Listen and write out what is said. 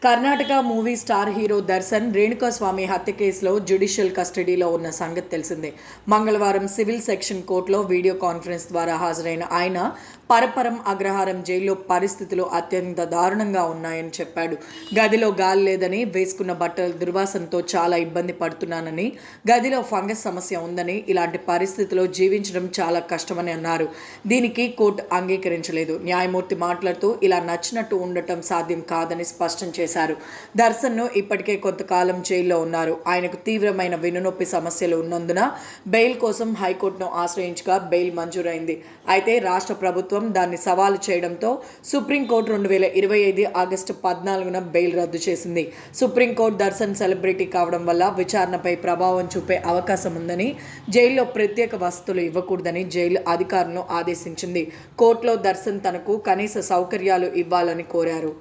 Karnataka movie star hero Darshan Renukaswamy హత్య కేసులో judicial కస్టడీలో ఉన్న సంగతి తెలిసిందే. మంగళవారం సివిల్ సెక్షన్ కోర్టులో వీడియో కాన్ఫరెన్స్ ద్వారా హాజరైన ఆయన పరపరం అగ్రహారం జైల్లో పరిస్థితులు అత్యంత దారుణంగా ఉన్నాయని చెప్పాడు. గదిలో గాలి లేదని, వేసుకున్న బట్టల దుర్వాసనతో చాలా ఇబ్బంది పడుతున్నానని, గదిలో ఫంగస్ సమస్య ఉందని, ఇలాంటి పరిస్థితిలో జీవించడం చాలా కష్టమని అన్నారు. దీనికి కోర్టు అంగీకరించలేదు. న్యాయమూర్తి మాట్లాడుతూ ఇలా నచ్చినట్టు ఉండటం సాధ్యం కాదని స్పష్టం చేశారు. దర్శన్ను ఇప్పటికే కొంతకాలం జైల్లో ఉన్నారు. ఆయనకు తీవ్రమైన వెన్నునొప్పి సమస్యలు ఉన్నందున బెయిల్ కోసం హైకోర్టును ఆశ్రయించగా బెయిల్ మంజూరైంది. అయితే రాష్ట్ర ప్రభుత్వం దాన్ని సవాలు చేయడంతో సుప్రీంకోర్టు 2025 ఆగస్టు 14న బెయిల్ రద్దు చేసింది. సుప్రీంకోర్టు దర్శన్ సెలబ్రిటీ కావడం వల్ల విచారణపై ప్రభావం చూపే అవకాశం ఉందని, జైల్లో ప్రత్యేక వసతులు ఇవ్వకూడదని జైలు అధికారులను ఆదేశించింది. కోర్టులో దర్శన్ తనకు కనీస సౌకర్యాలు ఇవ్వాలని కోరారు.